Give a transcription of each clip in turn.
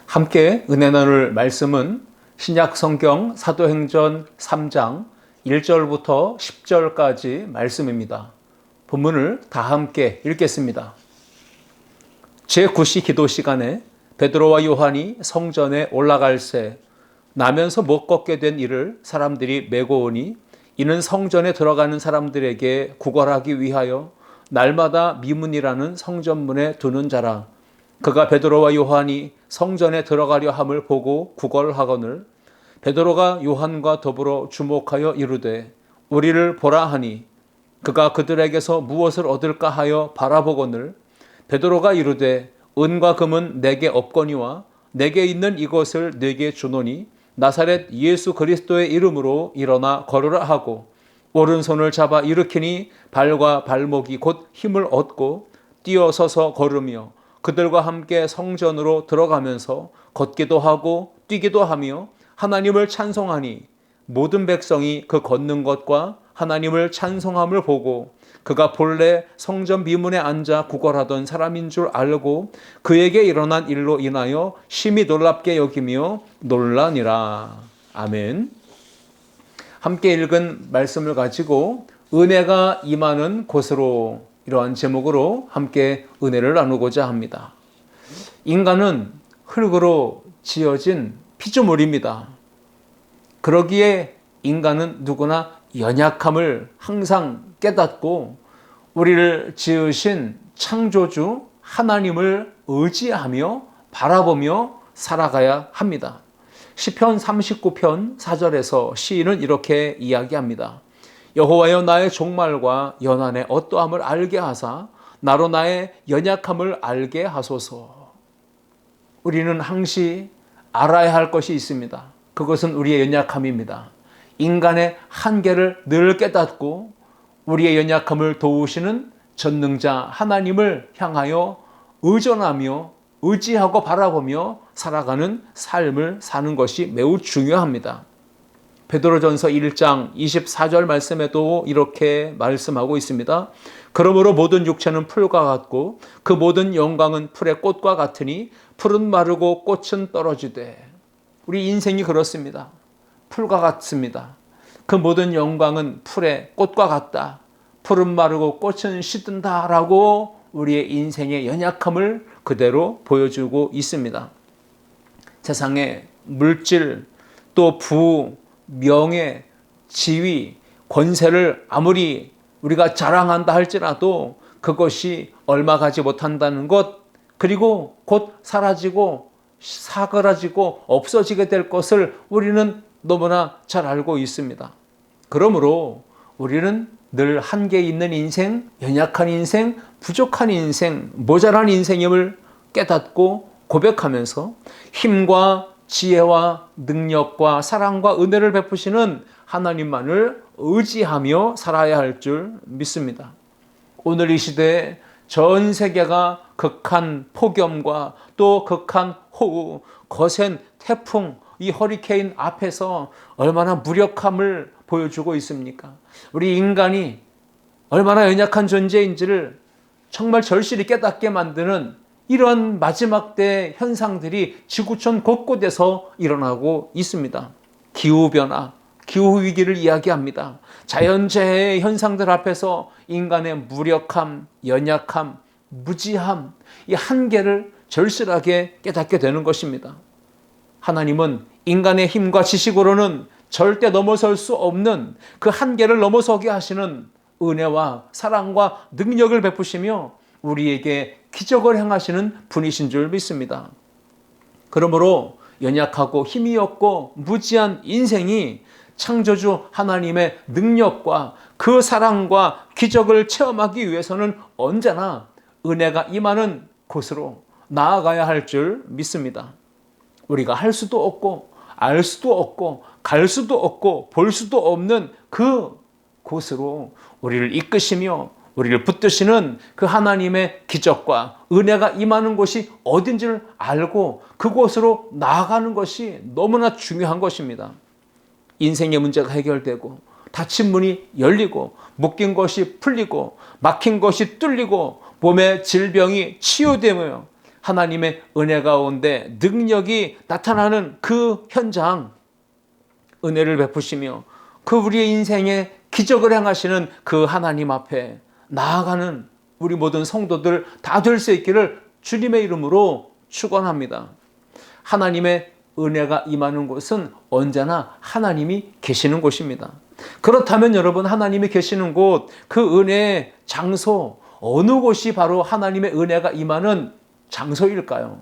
함께 은혜 나눌 말씀은 신약 성경 사도행전 3장 1절부터 10절까지 말씀입니다. 본문을 다 함께 읽겠습니다. 제9시 기도 시간에 베드로와 요한이 성전에 올라갈새 나면서 못 걷게 된 이를 사람들이 메고 오니 이는 성전에 들어가는 사람들에게 구걸하기 위하여 날마다 미문이라는 성전문에 두는 자라. 그가 베드로와 요한이 성전에 들어가려 함을 보고 구걸하거늘 베드로가 요한과 더불어 주목하여 이르되 우리를 보라 하니 그가 그들에게서 무엇을 얻을까 하여 바라보거늘 베드로가 이르되 은과 금은 내게 없거니와 내게 있는 이것을 네게 주노니 나사렛 예수 그리스도의 이름으로 일어나 걸으라 하고 오른손을 잡아 일으키니 발과 발목이 곧 힘을 얻고 뛰어서서 걸으며 그들과 함께 성전으로 들어가면서 걷기도 하고 뛰기도 하며 하나님을 찬송하니 모든 백성이 그 걷는 것과 하나님을 찬송함을 보고 그가 본래 성전 비문에 앉아 구걸하던 사람인 줄 알고 그에게 일어난 일로 인하여 심히 놀랍게 여기며 놀라니라. 아멘. 함께 읽은 말씀을 가지고 은혜가 임하는 곳으로 이러한 제목으로 함께 은혜를 나누고자 합니다. 인간은 흙으로 지어진 피조물입니다. 그러기에 인간은 누구나 연약함을 항상 깨닫고 우리를 지으신 창조주 하나님을 의지하며 바라보며 살아가야 합니다. 시편 39편 4절에서 시인은 이렇게 이야기합니다. 여호와여 나의 종말과 연한의 어떠함을 알게 하사 나로 나의 연약함을 알게 하소서. 우리는 항시 알아야 할 것이 있습니다. 그것은 우리의 연약함입니다. 인간의 한계를 늘 깨닫고 우리의 연약함을 도우시는 전능자 하나님을 향하여 의존하며 의지하고 바라보며 살아가는 삶을 사는 것이 매우 중요합니다. 베드로전서 1장 24절 말씀에도 이렇게 말씀하고 있습니다. 그러므로 모든 육체는 풀과 같고 그 모든 영광은 풀의 꽃과 같으니 풀은 마르고 꽃은 떨어지되. 우리 인생이 그렇습니다. 풀과 같습니다. 그 모든 영광은 풀의 꽃과 같다. 풀은 마르고 꽃은 시든다라고 우리의 인생의 연약함을 그대로 보여주고 있습니다. 세상의 물질, 또 부, 명예, 지위, 권세를 아무리 우리가 자랑한다 할지라도 그것이 얼마 가지 못한다는 것, 그리고 곧 사라지고 사그라지고 없어지게 될 것을 우리는 너무나 잘 알고 있습니다. 그러므로 우리는 늘 한계 있는 인생, 연약한 인생, 부족한 인생, 모자란 인생임을 깨닫고 고백하면서 힘과 지혜와 능력과 사랑과 은혜를 베푸시는 하나님만을 의지하며 살아야 할 줄 믿습니다. 오늘 이 시대에 전 세계가 극한 폭염과 또 극한 호우, 거센 태풍, 이 허리케인 앞에서 얼마나 무력함을 보여주고 있습니까? 우리 인간이 얼마나 연약한 존재인지를 정말 절실히 깨닫게 만드는 이런 마지막 때 현상들이 지구촌 곳곳에서 일어나고 있습니다. 기후변화, 기후위기를 이야기합니다. 자연재해의 현상들 앞에서 인간의 무력함, 연약함, 무지함, 이 한계를 절실하게 깨닫게 되는 것입니다. 하나님은 인간의 힘과 지식으로는 절대 넘어설 수 없는 그 한계를 넘어서게 하시는 은혜와 사랑과 능력을 베푸시며 우리에게 기적을 행하시는 분이신 줄 믿습니다. 그러므로 연약하고 힘이 없고 무지한 인생이 창조주 하나님의 능력과 그 사랑과 기적을 체험하기 위해서는 언제나 은혜가 임하는 곳으로 나아가야 할 줄 믿습니다. 우리가 할 수도 없고 알 수도 없고 갈 수도 없고 볼 수도 없는 그 곳으로 우리를 이끄시며 우리를 붙드시는 그 하나님의 기적과 은혜가 임하는 곳이 어딘지를 알고 그곳으로 나아가는 것이 너무나 중요한 것입니다. 인생의 문제가 해결되고 닫힌 문이 열리고 묶인 것이 풀리고 막힌 것이 뚫리고 몸의 질병이 치유되며 하나님의 은혜 가운데 능력이 나타나는 그 현장, 은혜를 베푸시며 그 우리의 인생에 기적을 행하시는 그 하나님 앞에 나아가는 우리 모든 성도들 다 될 수 있기를 주님의 이름으로 축원합니다. 하나님의 은혜가 임하는 곳은 언제나 하나님이 계시는 곳입니다. 그렇다면 여러분, 하나님이 계시는 곳, 그 은혜의 장소, 어느 곳이 바로 하나님의 은혜가 임하는 장소일까요?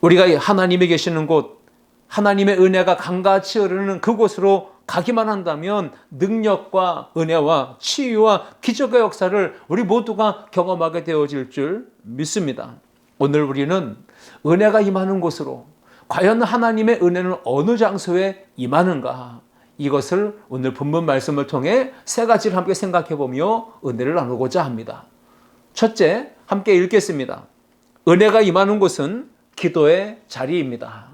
우리가 하나님이 계시는 곳, 하나님의 은혜가 강같이 흐르는 그곳으로 가기만 한다면 능력과 은혜와 치유와 기적의 역사를 우리 모두가 경험하게 되어질 줄 믿습니다. 오늘 우리는 은혜가 임하는 곳으로, 과연 하나님의 은혜는 어느 장소에 임하는가, 이것을 오늘 본문 말씀을 통해 세 가지를 함께 생각해 보며 은혜를 나누고자 합니다. 첫째, 함께 읽겠습니다. 은혜가 임하는 곳은 기도의 자리입니다.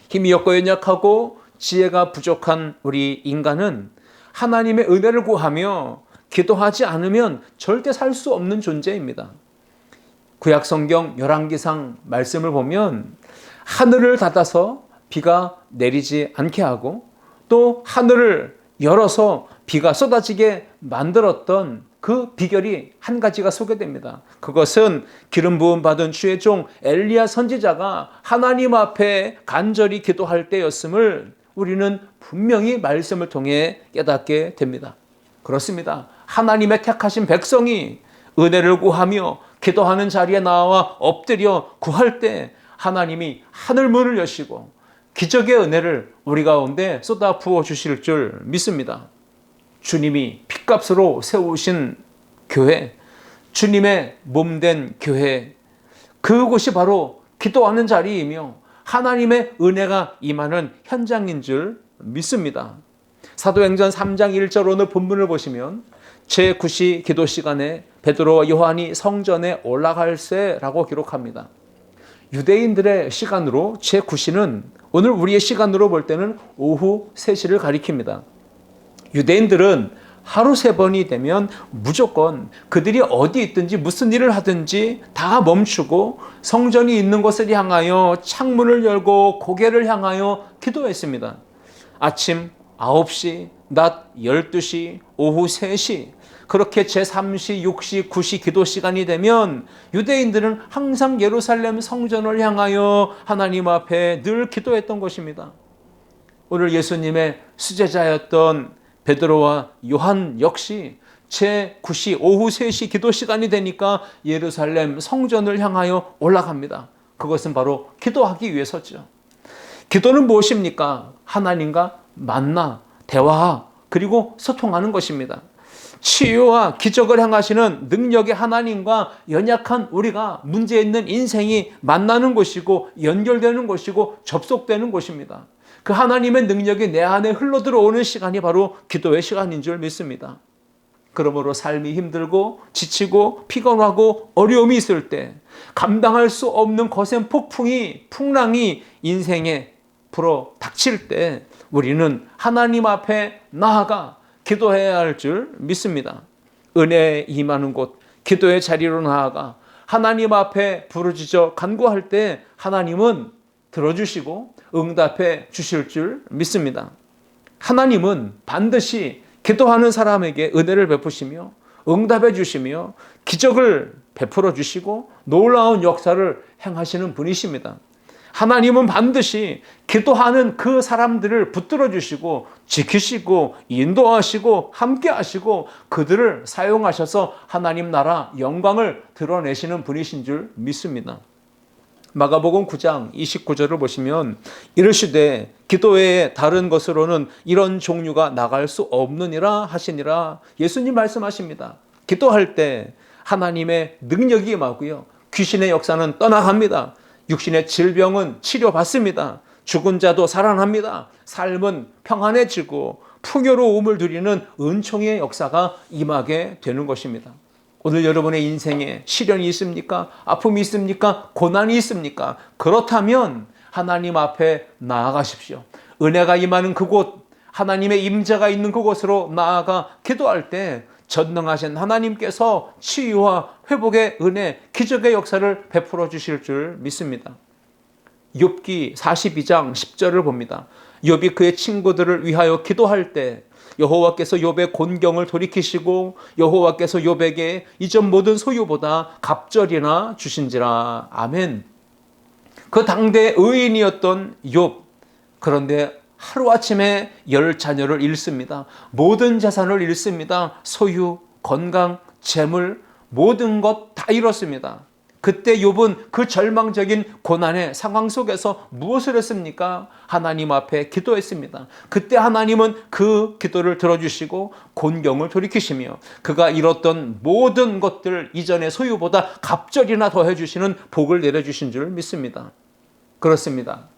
힘이 없고 연약하고 지혜가 부족한 우리 인간은 하나님의 은혜를 구하며 기도하지 않으면 절대 살 수 없는 존재입니다. 구약 성경 열왕기상 말씀을 보면 하늘을 닫아서 비가 내리지 않게 하고 또 하늘을 열어서 비가 쏟아지게 만들었던 그 비결이 한 가지가 소개됩니다. 그것은 기름 부음 받은 주의 종 엘리야 선지자가 하나님 앞에 간절히 기도할 때였음을 우리는 분명히 말씀을 통해 깨닫게 됩니다. 그렇습니다. 하나님의 택하신 백성이 은혜를 구하며 기도하는 자리에 나와 엎드려 구할 때 하나님이 하늘 문을 여시고 기적의 은혜를 우리 가운데 쏟아 부어 주실 줄 믿습니다. 주님이 핏값으로 세우신 교회, 주님의 몸된 교회, 그곳이 바로 기도하는 자리이며 하나님의 은혜가 임하는 현장인 줄 믿습니다. 사도행전 3장 1절 오늘 본문을 보시면 제9시 기도 시간에 베드로와 요한이 성전에 올라갈새라고 기록합니다. 유대인들의 시간으로 제9시는 오늘 우리의 시간으로 볼 때는 오후 3시를 가리킵니다. 유대인들은 하루 3번이 되면 무조건 그들이 어디 있든지 무슨 일을 하든지 다 멈추고 성전이 있는 곳을 향하여 창문을 열고 고개를 향하여 기도했습니다. 아침 9시, 낮 12시, 오후 3시, 그렇게 제3시, 6시, 9시 기도 시간이 되면 유대인들은 항상 예루살렘 성전을 향하여 하나님 앞에 늘 기도했던 것입니다. 오늘 예수님의 수제자였던 베드로와 요한 역시 제9시 오후 3시 기도 시간이 되니까 예루살렘 성전을 향하여 올라갑니다. 그것은 바로 기도하기 위해서죠. 기도는 무엇입니까? 하나님과 만나, 대화, 그리고 소통하는 것입니다. 치유와 기적을 행하시는 능력의 하나님과 연약한 우리가 문제 있는 인생이 만나는 곳이고 연결되는 곳이고 접속되는 곳입니다. 그 하나님의 능력이 내 안에 흘러 들어오는 시간이 바로 기도의 시간인 줄 믿습니다. 그러므로 삶이 힘들고 지치고 피곤하고 어려움이 있을 때, 감당할 수 없는 거센 폭풍이, 풍랑이 인생에 불어 닥칠 때 우리는 하나님 앞에 나아가 기도해야 할 줄 믿습니다. 은혜에 임하는 곳, 기도의 자리로 나아가 하나님 앞에 부르짖어 간구할 때 하나님은 들어주시고 응답해 주실 줄 믿습니다. 하나님은 반드시 기도하는 사람에게 은혜를 베푸시며 응답해 주시며 기적을 베풀어 주시고 놀라운 역사를 행하시는 분이십니다. 하나님은 반드시 기도하는 그 사람들을 붙들어 주시고 지키시고 인도하시고 함께 하시고 그들을 사용하셔서 하나님 나라 영광을 드러내시는 분이신 줄 믿습니다. 마가복음 9장 29절을 보시면 이르시되 기도 외에 다른 것으로는 이런 종류가 나갈 수 없느니라 하시니라. 예수님 말씀하십니다. 기도할 때 하나님의 능력이 임하고요, 귀신의 역사는 떠나갑니다. 육신의 질병은 치료받습니다. 죽은 자도 살아납니다. 삶은 평안해지고 풍요로움을 누리는 은총의 역사가 임하게 되는 것입니다. 오늘 여러분의 인생에 시련이 있습니까? 아픔이 있습니까? 고난이 있습니까? 그렇다면 하나님 앞에 나아가십시오. 은혜가 임하는 그곳, 하나님의 임재가 있는 그곳으로 나아가 기도할 때 전능하신 하나님께서 치유와 회복의 은혜, 기적의 역사를 베풀어 주실 줄 믿습니다. 욥기 42장 10절을 봅니다. 욥이 그의 친구들을 위하여 기도할 때 여호와께서 욥의 곤경을 돌이키시고 여호와께서 욥에게 이전 모든 소유보다 갑절이나 주신지라. 아멘. 그 당대 의인이었던 욥, 그런데 하루아침에 10자녀를 잃습니다. 모든 재산을 잃습니다. 소유, 건강, 재물, 모든 것 다 잃었습니다. 그때 욥은 그 절망적인 고난의 상황 속에서 무엇을 했습니까? 하나님 앞에 기도했습니다. 그때 하나님은 그 기도를 들어주시고 곤경을 돌이키시며 그가 잃었던 모든 것들 이전의 소유보다 갑절이나 더해주시는 복을 내려주신 줄 믿습니다. 그렇습니다.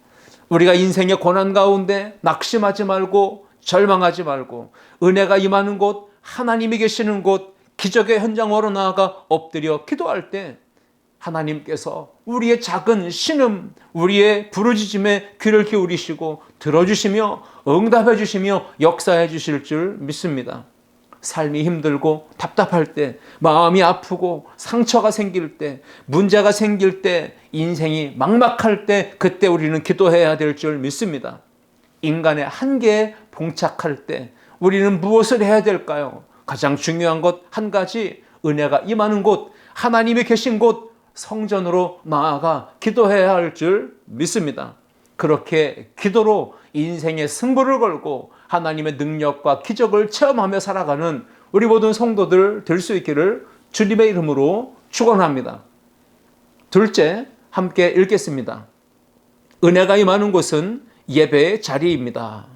우리가 인생의 고난 가운데 낙심하지 말고 절망하지 말고 은혜가 임하는 곳, 하나님이 계시는 곳, 기적의 현장으로 나아가 엎드려 기도할 때 하나님께서 우리의 작은 신음, 우리의 부르짖음에 귀를 기울이시고 들어주시며 응답해 주시며 역사해 주실 줄 믿습니다. 삶이 힘들고 답답할 때, 마음이 아프고 상처가 생길 때, 문제가 생길 때, 인생이 막막할 때 그때 우리는 기도해야 될 줄 믿습니다. 인간의 한계에 봉착할 때 우리는 무엇을 해야 될까요? 가장 중요한 것 한 가지, 은혜가 임하는 곳, 하나님이 계신 곳, 성전으로 나아가 기도해야 할 줄 믿습니다. 그렇게 기도로 인생의 승부를 걸고 하나님의 능력과 기적을 체험하며 살아가는 우리 모든 성도들 될 수 있기를 주님의 이름으로 축원합니다. 둘째, 함께 읽겠습니다. 은혜가 임하는 곳은 예배의 자리입니다.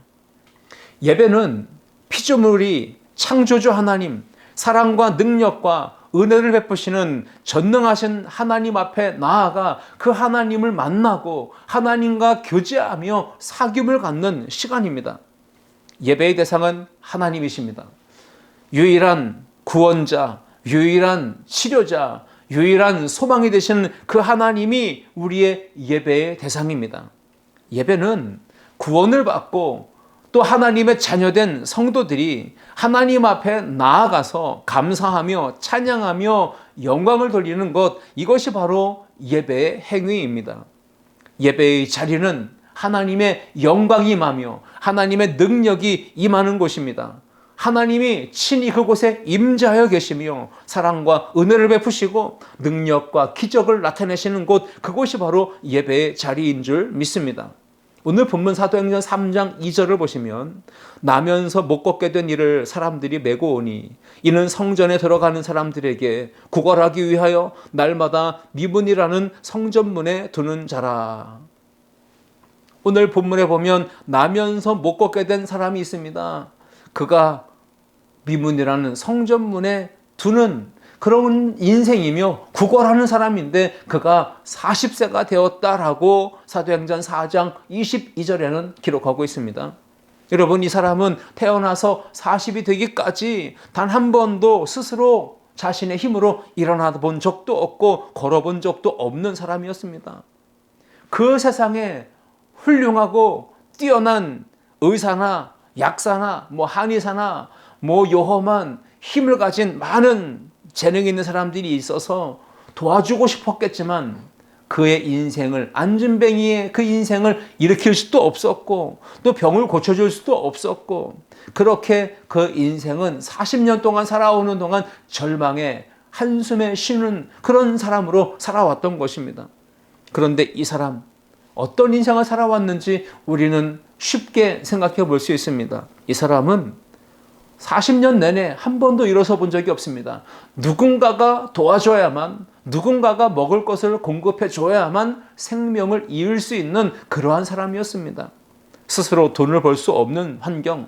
예배는 피조물이 창조주 하나님, 사랑과 능력과 은혜를 베푸시는 전능하신 하나님 앞에 나아가 그 하나님을 만나고 하나님과 교제하며 사귐을 갖는 시간입니다. 예배의 대상은 하나님이십니다. 유일한 구원자, 유일한 치료자, 유일한 소망이 되시는 그 하나님이 우리의 예배의 대상입니다. 예배는 구원을 받고 또 하나님의 자녀된 성도들이 하나님 앞에 나아가서 감사하며 찬양하며 영광을 돌리는 것, 이것이 바로 예배의 행위입니다. 예배의 자리는 하나님의 영광이 임하며 하나님의 능력이 임하는 곳입니다. 하나님이 친히 그곳에 임재하여 계시며 사랑과 은혜를 베푸시고 능력과 기적을 나타내시는 곳, 그곳이 바로 예배의 자리인 줄 믿습니다. 오늘 본문 사도행전 3장 2절을 보시면 나면서 못 걷게 된 이를 사람들이 메고 오니 이는 성전에 들어가는 사람들에게 구걸하기 위하여 날마다 미문이라는 성전문에 두는 자라. 오늘 본문에 보면 나면서 못 걷게 된 사람이 있습니다. 그가 미문이라는 성전문에 두는 그런 인생이며 구걸하는 사람인데 그가 40세가 되었다라고 사도행전 4장 22절에는 기록하고 있습니다. 여러분, 이 사람은 태어나서 40이 되기까지 단 한 번도 스스로 자신의 힘으로 일어나 본 적도 없고 걸어본 적도 없는 사람이었습니다. 그 세상에 훌륭하고 뛰어난 의사나 약사나 한의사나 요험한 힘을 가진 많은 재능이 있는 사람들이 있어서 도와주고 싶었겠지만 그의 인생을, 안진뱅이의 그 인생을 일으킬 수도 없었고 또 병을 고쳐줄 수도 없었고 그렇게 그 인생은 40년 동안 살아오는 동안 절망에 한숨에 쉬는 그런 사람으로 살아왔던 것입니다. 그런데 이 사람 어떤 인생을 살아왔는지 우리는 쉽게 생각해 볼 수 있습니다. 이 사람은 40년 내내 한 번도 일어서 본 적이 없습니다. 누군가가 도와줘야만, 누군가가 먹을 것을 공급해 줘야만 생명을 이을 수 있는 그러한 사람이었습니다. 스스로 돈을 벌 수 없는 환경,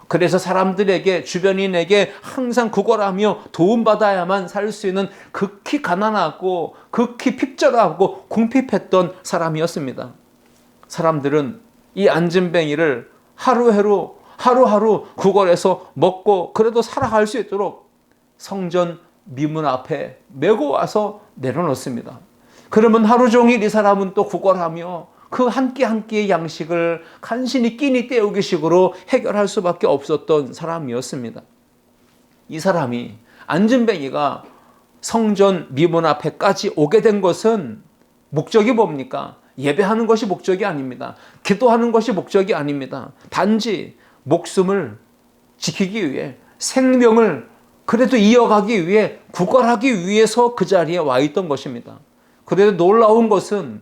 그래서 사람들에게, 주변인에게 항상 구걸하며 도움받아야만 살 수 있는 극히 가난하고 극히 핍절하고 궁핍했던 사람이었습니다. 사람들은 이 안진뱅이를 하루하루 구걸해서 먹고 그래도 살아갈 수 있도록 성전 미문 앞에 메고 와서 내려놓습니다. 그러면 하루 종일 이 사람은 또 구걸하며 그 한 끼 한 끼의 양식을 간신히 끼니 때우기 식으로 해결할 수밖에 없었던 사람이었습니다. 이 사람이 안진뱅이가 성전 미문 앞에까지 오게 된 것은 목적이 뭡니까? 예배하는 것이 목적이 아닙니다. 기도하는 것이 목적이 아닙니다. 단지 목숨을 지키기 위해, 생명을 그래도 이어가기 위해, 구걸하기 위해서 그 자리에 와 있던 것입니다. 그래도 놀라운 것은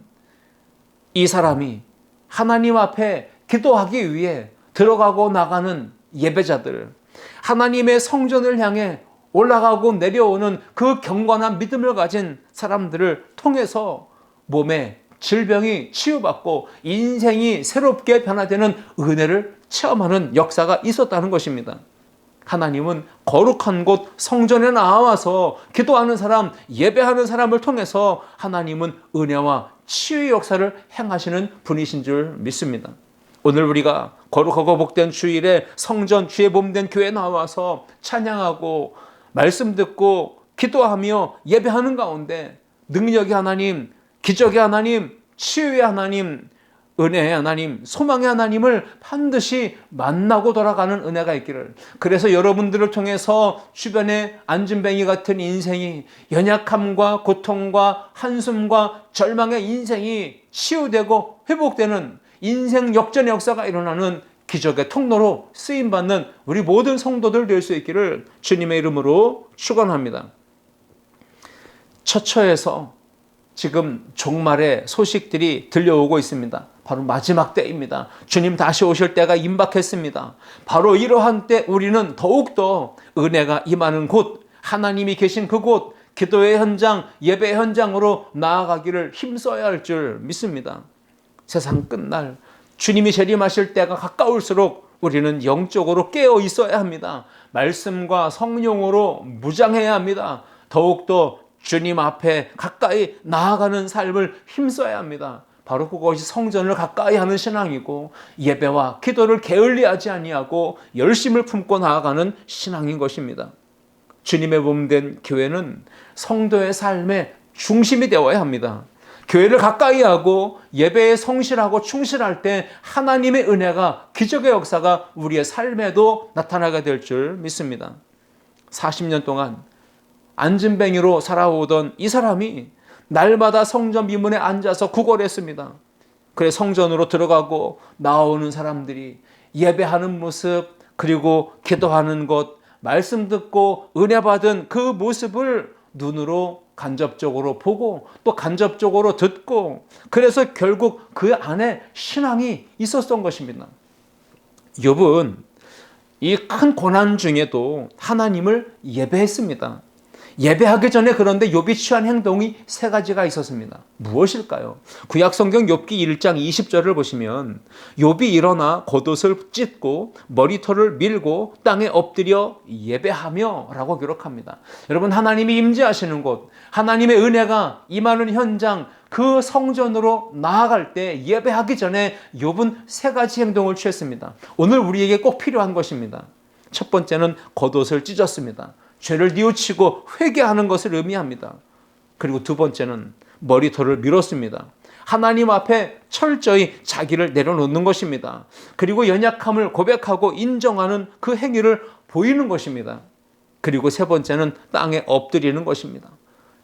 이 사람이 하나님 앞에 기도하기 위해 들어가고 나가는 예배자들, 하나님의 성전을 향해 올라가고 내려오는 그 경건한 믿음을 가진 사람들을 통해서 몸에 질병이 치유받고 인생이 새롭게 변화되는 은혜를 체험하는 역사가 있었다는 것입니다. 하나님은 거룩한 곳 성전에 나와서 기도하는 사람, 예배하는 사람을 통해서 하나님은 은혜와 치유의 역사를 행하시는 분이신 줄 믿습니다. 오늘 우리가 거룩하고 복된 주일에 성전 주의 몸된 교회에 나와서 찬양하고 말씀 듣고 기도하며 예배하는 가운데 능력의 하나님, 기적의 하나님, 치유의 하나님, 은혜의 하나님, 소망의 하나님을 반드시 만나고 돌아가는 은혜가 있기를, 그래서 여러분들을 통해서 주변에 안진뱅이 같은 인생이, 연약함과 고통과 한숨과 절망의 인생이 치유되고 회복되는 인생 역전의 역사가 일어나는 기적의 통로로 쓰임받는 우리 모든 성도들 될 수 있기를 주님의 이름으로 축원합니다. 처처에서 지금 종말의 소식들이 들려오고 있습니다. 바로 마지막 때입니다. 주님 다시 오실 때가 임박했습니다. 바로 이러한 때 우리는 더욱더 은혜가 임하는 곳, 하나님이 계신 그곳, 기도의 현장, 예배의 현장으로 나아가기를 힘써야 할 줄 믿습니다. 세상 끝날 주님이 재림하실 때가 가까울수록 우리는 영적으로 깨어 있어야 합니다. 말씀과 성령으로 무장해야 합니다. 더욱더 주님 앞에 가까이 나아가는 삶을 힘써야 합니다. 바로 그것이 성전을 가까이 하는 신앙이고, 예배와 기도를 게을리하지 아니하고 열심을 품고 나아가는 신앙인 것입니다. 주님의 몸된 교회는 성도의 삶의 중심이 되어야 합니다. 교회를 가까이 하고 예배에 성실하고 충실할 때 하나님의 은혜가, 기적의 역사가 우리의 삶에도 나타나게 될 줄 믿습니다. 40년 동안 안진뱅이로 살아오던 이 사람이 날마다 성전 미문에 앉아서 구걸했습니다. 그래 성전으로 들어가고 나오는 사람들이 예배하는 모습, 그리고 기도하는 것, 말씀 듣고 은혜 받은 그 모습을 눈으로 간접적으로 보고 또 간접적으로 듣고, 그래서 결국 그 안에 신앙이 있었던 것입니다. 욥은 이 큰 고난 중에도 하나님을 예배했습니다. 예배하기 전에 그런데 욥이 취한 행동이 세 가지가 있었습니다. 무엇일까요? 구약성경 욥기 1장 20절을 보시면 욥이 일어나 겉옷을 찢고 머리털을 밀고 땅에 엎드려 예배하며 라고 기록합니다. 여러분, 하나님이 임재하시는 곳, 하나님의 은혜가 임하는 현장, 그 성전으로 나아갈 때 예배하기 전에 욥은 세 가지 행동을 취했습니다. 오늘 우리에게 꼭 필요한 것입니다. 첫 번째는 겉옷을 찢었습니다. 죄를 뉘우치고 회개하는 것을 의미합니다. 그리고 두 번째는 머리털을 밀었습니다. 하나님 앞에 철저히 자기를 내려놓는 것입니다. 그리고 연약함을 고백하고 인정하는 그 행위를 보이는 것입니다. 그리고 세 번째는 땅에 엎드리는 것입니다.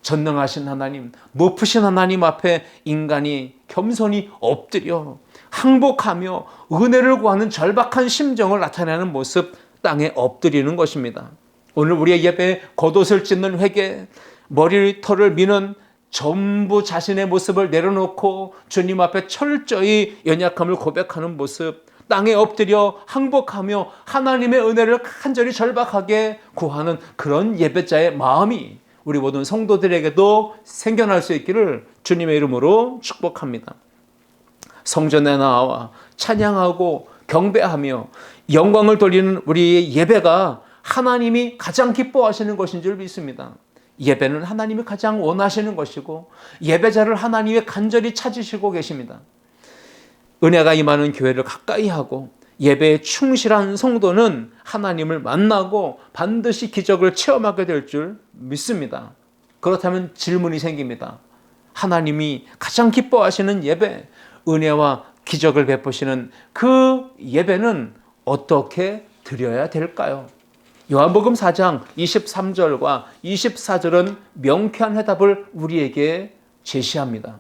전능하신 하나님, 높으신 하나님 앞에 인간이 겸손히 엎드려 항복하며 은혜를 구하는 절박한 심정을 나타내는 모습, 땅에 엎드리는 것입니다. 오늘 우리의 예배에 겉옷을 찢는 회개, 머리털을 미는, 전부 자신의 모습을 내려놓고 주님 앞에 철저히 연약함을 고백하는 모습, 땅에 엎드려 항복하며 하나님의 은혜를 간절히 절박하게 구하는 그런 예배자의 마음이 우리 모든 성도들에게도 생겨날 수 있기를 주님의 이름으로 축복합니다. 성전에 나와 찬양하고 경배하며 영광을 돌리는 우리의 예배가 하나님이 가장 기뻐하시는 것인 줄 믿습니다. 예배는 하나님이 가장 원하시는 것이고 예배자를 하나님이 간절히 찾으시고 계십니다. 은혜가 임하는 교회를 가까이 하고 예배에 충실한 성도는 하나님을 만나고 반드시 기적을 체험하게 될 줄 믿습니다. 그렇다면 질문이 생깁니다. 하나님이 가장 기뻐하시는 예배, 은혜와 기적을 베푸시는 그 예배는 어떻게 드려야 될까요? 요한복음 4장 23절과 24절은 명쾌한 해답을 우리에게 제시합니다.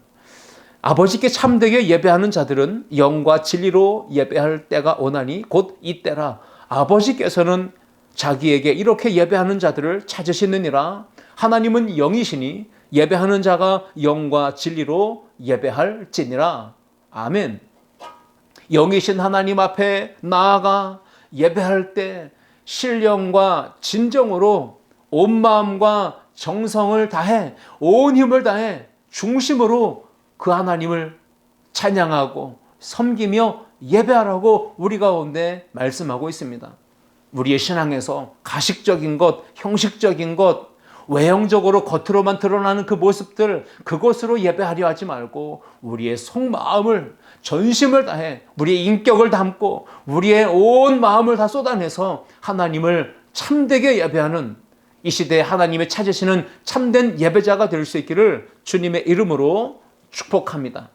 아버지께 참되게 예배하는 자들은 영과 진리로 예배할 때가 오나니 곧 이때라. 아버지께서는 자기에게 이렇게 예배하는 자들을 찾으시느니라. 하나님은 영이시니 예배하는 자가 영과 진리로 예배할지니라. 아멘. 영이신 하나님 앞에 나아가 예배할 때 신령과 진정으로 온 마음과 정성을 다해 온 힘을 다해 중심으로 그 하나님을 찬양하고 섬기며 예배하라고 우리 가운데 말씀하고 있습니다. 우리의 신앙에서 가식적인 것, 형식적인 것, 외형적으로 겉으로만 드러나는 그 모습들, 그것으로 예배하려 하지 말고 우리의 속마음을, 전심을 다해 우리의 인격을 담고 우리의 온 마음을 다 쏟아내서 하나님을 참되게 예배하는 이 시대에 하나님의 찾으시는 참된 예배자가 될 수 있기를 주님의 이름으로 축복합니다.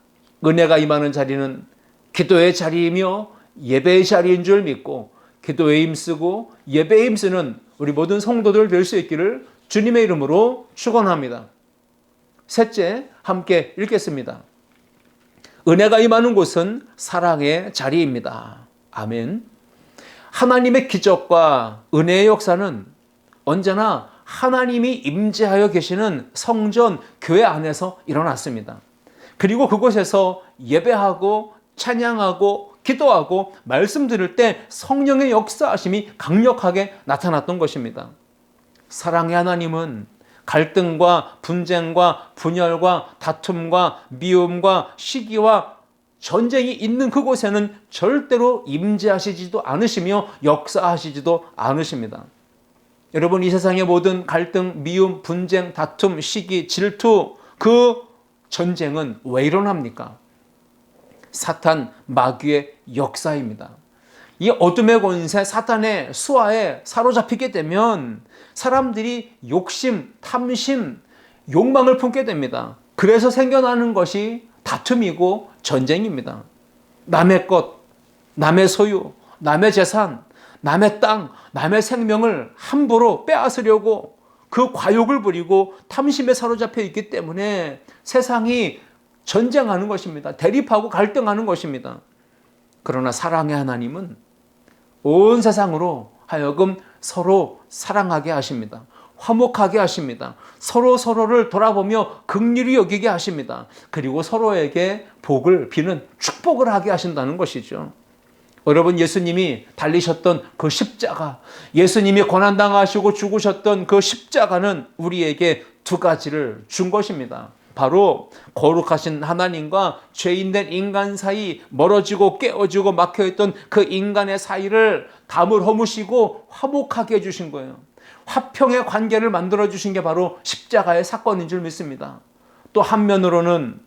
은혜가 임하는 자리는 기도의 자리이며 예배의 자리인 줄 믿고 기도에 힘쓰고 예배에 힘쓰는 우리 모든 성도들 될 수 있기를 주님의 이름으로 축원합니다. 셋째, 함께 읽겠습니다. 은혜가 임하는 곳은 사랑의 자리입니다. 아멘. 하나님의 기적과 은혜의 역사는 언제나 하나님이 임재하여 계시는 성전, 교회 안에서 일어났습니다. 그리고 그곳에서 예배하고 찬양하고 기도하고 말씀 들을 때 성령의 역사하심이 강력하게 나타났던 것입니다. 사랑의 하나님은 갈등과 분쟁과 분열과 다툼과 미움과 시기와 전쟁이 있는 그곳에는 절대로 임재하시지도 않으시며 역사하시지도 않으십니다. 여러분, 이 세상의 모든 갈등, 미움, 분쟁, 다툼, 시기, 질투, 그 전쟁은 왜 일어납니까? 사탄, 마귀의 역사입니다. 이 어둠의 권세, 사탄의 수하에 사로잡히게 되면 사람들이 욕심, 탐심, 욕망을 품게 됩니다. 그래서 생겨나는 것이 다툼이고 전쟁입니다. 남의 것, 남의 소유, 남의 재산, 남의 땅, 남의 생명을 함부로 빼앗으려고 그 과욕을 부리고 탐심에 사로잡혀 있기 때문에 세상이 전쟁하는 것입니다. 대립하고 갈등하는 것입니다. 그러나 사랑의 하나님은 온 세상으로 하여금 서로 사랑하게 하십니다. 화목하게 하십니다. 서로를 돌아보며 긍휼히 여기게 하십니다. 그리고 서로에게 복을 비는 축복을 하게 하신다는 것이죠. 여러분, 예수님이 달리셨던 그 십자가, 예수님이 고난당하시고 죽으셨던 그 십자가는 우리에게 두 가지를 준 것입니다. 바로 거룩하신 하나님과 죄인된 인간 사이, 멀어지고 깨어지고 막혀있던 그 인간의 사이를 담을 허무시고 화목하게 해주신 거예요. 화평의 관계를 만들어주신 게 바로 십자가의 사건인 줄 믿습니다. 또 한면으로는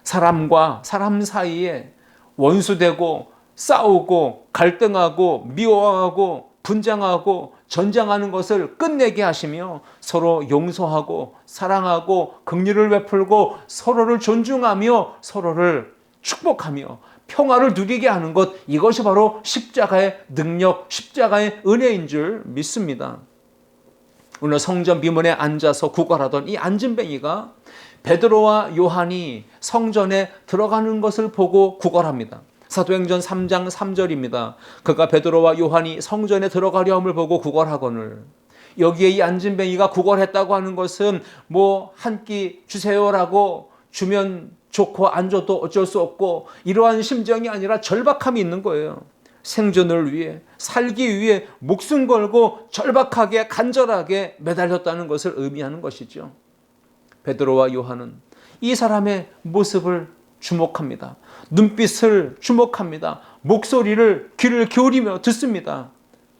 사람과 사람 사이에 원수되고 싸우고 갈등하고 미워하고 분쟁하고 전쟁하는 것을 끝내게 하시며 서로 용서하고 사랑하고 긍휼을 베풀고 서로를 존중하며 서로를 축복하며 평화를 누리게 하는 것, 이것이 바로 십자가의 능력, 십자가의 은혜인 줄 믿습니다. 오늘 성전 비문에 앉아서 구걸하던 이 안진뱅이가 베드로와 요한이 성전에 들어가는 것을 보고 구걸합니다. 사도행전 3장 3절입니다. 그가 베드로와 요한이 성전에 들어가려 함을 보고 구걸하거늘. 여기에 이 안진뱅이가 구걸했다고 하는 것은 뭐 한 끼 주세요라고 주면 좋고 안 줘도 어쩔 수 없고 이러한 심정이 아니라 절박함이 있는 거예요. 생존을 위해, 살기 위해 목숨 걸고 절박하게 간절하게 매달렸다는 것을 의미하는 것이죠. 베드로와 요한은 이 사람의 모습을 주목합니다. 눈빛을 주목합니다. 목소리를 귀를 기울이며 듣습니다.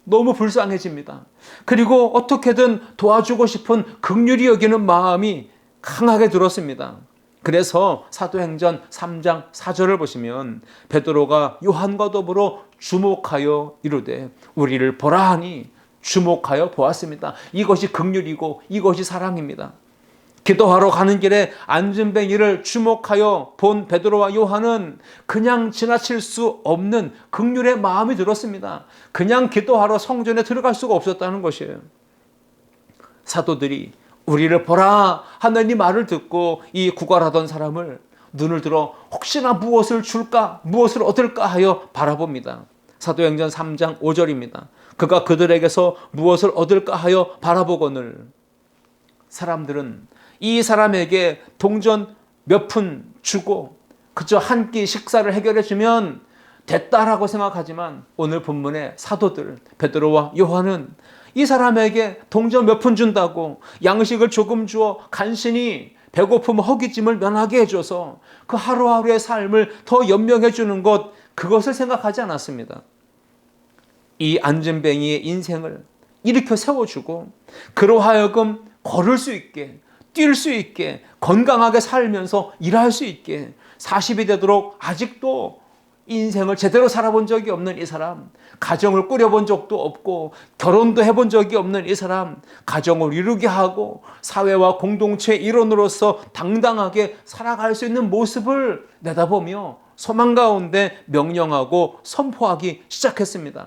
너무 불쌍해집니다. 그리고 어떻게든 도와주고 싶은 긍휼히 여기는 마음이 강하게 들었습니다. 그래서 사도행전 3장 4절을 보시면 베드로가 요한과 더불어 주목하여 이르되 우리를 보라 하니 주목하여 보았습니다. 이것이 긍휼이고 이것이 사랑입니다. 기도하러 가는 길에 안진뱅이를 주목하여 본 베드로와 요한은 그냥 지나칠 수 없는 긍휼의 마음이 들었습니다. 그냥 기도하러 성전에 들어갈 수가 없었다는 것이에요. 사도들이 우리를 보라 하는 이 말을 듣고 이 구걸하던 사람을 눈을 들어 혹시나 무엇을 줄까, 무엇을 얻을까 하여 바라봅니다. 사도행전 3장 5절입니다. 그가 그들에게서 무엇을 얻을까 하여 바라보거늘. 사람들은 이 사람에게 동전 몇 푼 주고 그저 한 끼 식사를 해결해 주면 됐다라고 생각하지만 오늘 본문의 사도들 베드로와 요한은 이 사람에게 동전 몇 푼 준다고 양식을 조금 주어 간신히 배고픔 허기짐을 면하게 해줘서 그 하루하루의 삶을 더 연명해 주는 것, 그것을 생각하지 않았습니다. 이 안진뱅이의 인생을 일으켜 세워주고 그로 하여금 걸을 수 있게, 뛸 수 있게, 건강하게 살면서 일할 수 있게 40이 되도록 아직도 인생을 제대로 살아본 적이 없는 이 사람, 가정을 꾸려본 적도 없고 결혼도 해본 적이 없는 이 사람, 가정을 이루게 하고 사회와 공동체의 일원으로서 당당하게 살아갈 수 있는 모습을 내다보며 소망 가운데 명령하고 선포하기 시작했습니다.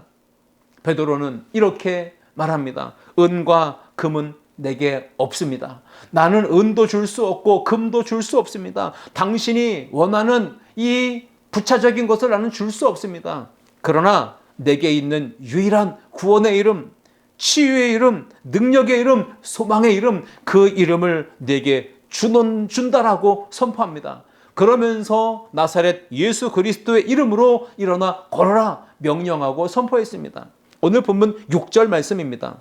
베드로는 이렇게 말합니다. 은과 금은 내게 없습니다. 나는 은도 줄 수 없고 금도 줄 수 없습니다. 당신이 원하는 이 부차적인 것을 나는 줄 수 없습니다. 그러나 내게 있는 유일한 구원의 이름, 치유의 이름, 능력의 이름, 소망의 이름, 그 이름을 내게 준다라고 선포합니다. 그러면서 나사렛 예수 그리스도의 이름으로 일어나 걸어라 명령하고 선포했습니다. 오늘 본문 6절 말씀입니다.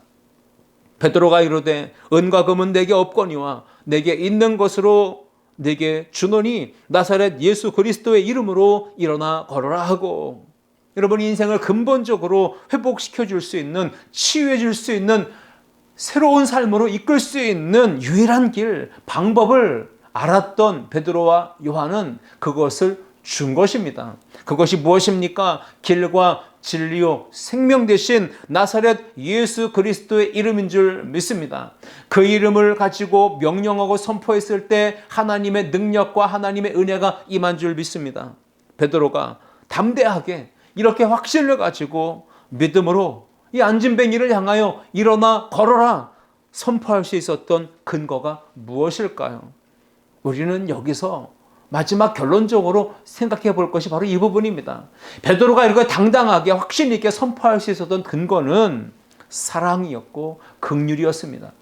베드로가 이르되 은과 금은 내게 없거니와 내게 있는 것으로 내게 주노니 나사렛 예수 그리스도의 이름으로 일어나 걸어라 하고, 여러분 인생을 근본적으로 회복시켜 줄 수 있는, 치유해 줄 수 있는, 새로운 삶으로 이끌 수 있는 유일한 길, 방법을 알았던 베드로와 요한은 그것을 준 것입니다. 그것이 무엇입니까? 길과 진리요 생명 되신 나사렛 예수 그리스도의 이름인 줄 믿습니다. 그 이름을 가지고 명령하고 선포했을 때 하나님의 능력과 하나님의 은혜가 임한 줄 믿습니다. 베드로가 담대하게 이렇게 확신을 가지고 믿음으로 이 안진뱅이를 향하여 일어나 걸어라 선포할 수 있었던 근거가 무엇일까요? 우리는 여기서 마지막 결론적으로 생각해 볼 것이 바로 이 부분입니다. 베드로가 이렇게 당당하게 확신 있게 선포할 수 있었던 근거는 사랑이었고 긍휼이었습니다.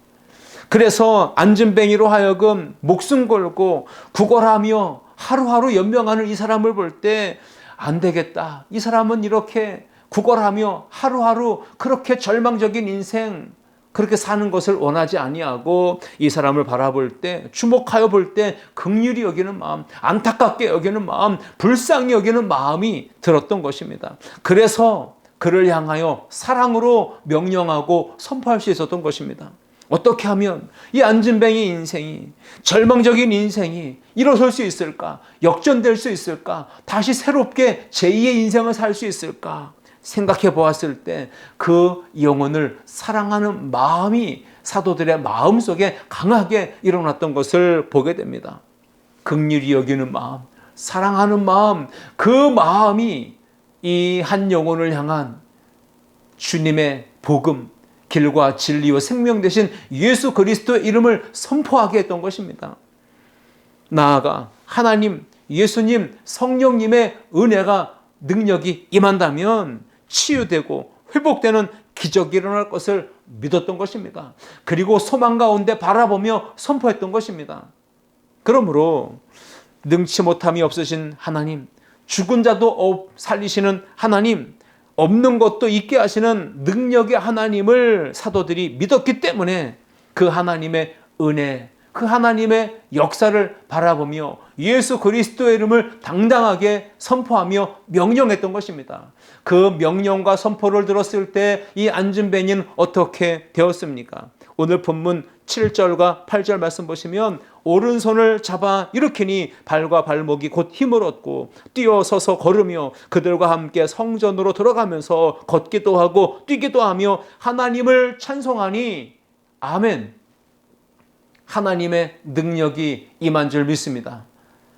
그래서 안진뱅이로 하여금 목숨 걸고 구걸하며 하루하루 연명하는 이 사람을 볼 때 안 되겠다. 이 사람은 이렇게 구걸하며 하루하루 그렇게 절망적인 인생, 그렇게 사는 것을 원하지 아니하고 이 사람을 바라볼 때, 주목하여 볼 때 긍휼히 여기는 마음, 안타깝게 여기는 마음, 불쌍히 여기는 마음이 들었던 것입니다. 그래서 그를 향하여 사랑으로 명령하고 선포할 수 있었던 것입니다. 어떻게 하면 이 안진뱅이 인생이, 절망적인 인생이 일어설 수 있을까? 역전될 수 있을까? 다시 새롭게 제2의 인생을 살 수 있을까? 생각해 보았을 때 그 영혼을 사랑하는 마음이 사도들의 마음 속에 강하게 일어났던 것을 보게 됩니다. 긍휼히 여기는 마음, 사랑하는 마음, 그 마음이 이 한 영혼을 향한 주님의 복음, 길과 진리와 생명 되신 예수 그리스도의 이름을 선포하게 했던 것입니다. 나아가 하나님, 예수님, 성령님의 은혜가, 능력이 임한다면 치유되고 회복되는 기적이 일어날 것을 믿었던 것입니다. 그리고 소망 가운데 바라보며 선포했던 것입니다. 그러므로 능치 못함이 없으신 하나님, 죽은 자도 살리시는 하나님, 없는 것도 있게 하시는 능력의 하나님을 사도들이 믿었기 때문에 그 하나님의 은혜, 그 하나님의 역사를 바라보며 예수 그리스도의 이름을 당당하게 선포하며 명령했던 것입니다. 그 명령과 선포를 들었을 때 이 안진뱅이는 어떻게 되었습니까? 오늘 본문 7절과 8절 말씀 보시면 오른손을 잡아 일으키니 발과 발목이 곧 힘을 얻고 뛰어서서 걸으며 그들과 함께 성전으로 들어가면서 걷기도 하고 뛰기도 하며 하나님을 찬송하니 아멘. 하나님의 능력이 임한 줄 믿습니다.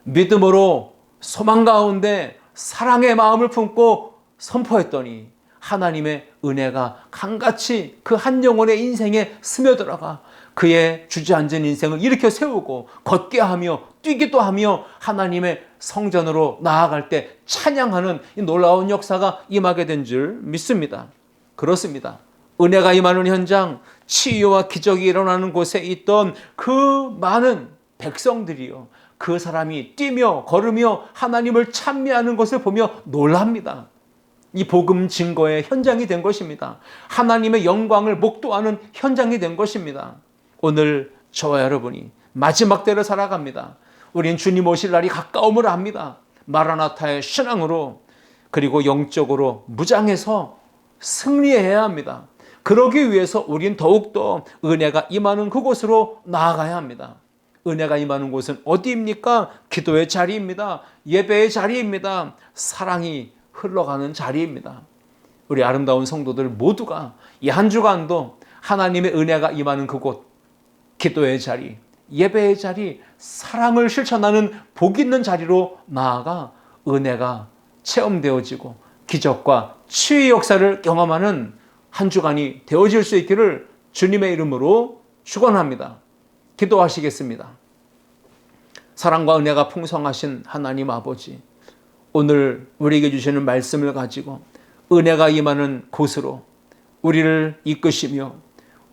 믿음으로 소망 가운데 사랑의 마음을 품고 선포했더니 하나님의 은혜가 강같이 그 한 영혼의 인생에 스며들어가 그의 주저앉은 인생을 일으켜 세우고 걷게 하며 뛰기도 하며 하나님의 성전으로 나아갈 때 찬양하는 이 놀라운 역사가 임하게 된 줄 믿습니다. 그렇습니다. 은혜가 임하는 현장, 치유와 기적이 일어나는 곳에 있던 그 많은 백성들이요, 그 사람이 뛰며 걸으며 하나님을 찬미하는 것을 보며 놀랍니다. 이 복음 증거의 현장이 된 것입니다. 하나님의 영광을 목도하는 현장이 된 것입니다. 오늘 저와 여러분이 마지막 때를 살아갑니다. 우린 주님 오실 날이 가까움을 압니다. 마라나타의 신앙으로 그리고 영적으로 무장해서 승리해야 합니다. 그러기 위해서 우린 더욱더 은혜가 임하는 그곳으로 나아가야 합니다. 은혜가 임하는 곳은 어디입니까? 기도의 자리입니다. 예배의 자리입니다. 사랑이 흘러가는 자리입니다. 우리 아름다운 성도들 모두가 이 한 주간도 하나님의 은혜가 임하는 그곳, 기도의 자리, 예배의 자리, 사랑을 실천하는 복 있는 자리로 나아가 은혜가 체험되어지고 기적과 치유의 역사를 경험하는 한 주간이 되어질 수 있기를 주님의 이름으로 축원합니다. 기도하시겠습니다. 사랑과 은혜가 풍성하신 하나님 아버지, 오늘 우리에게 주시는 말씀을 가지고 은혜가 임하는 곳으로 우리를 이끄시며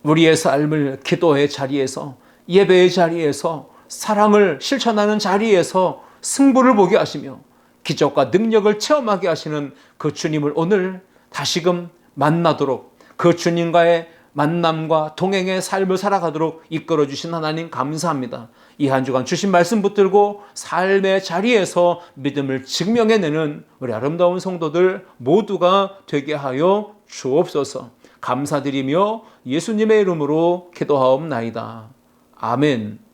우리의 삶을 기도의 자리에서, 예배의 자리에서, 사랑을 실천하는 자리에서 승부를 보게 하시며 기적과 능력을 체험하게 하시는 그 주님을 오늘 다시금 만나도록, 그 주님과의 만남과 동행의 삶을 살아가도록 이끌어 주신 하나님 감사합니다. 이 한 주간 주신 말씀 붙들고 삶의 자리에서 믿음을 증명해내는 우리 아름다운 성도들 모두가 되게 하여 주옵소서. 감사드리며 예수님의 이름으로 기도하옵나이다. 아멘.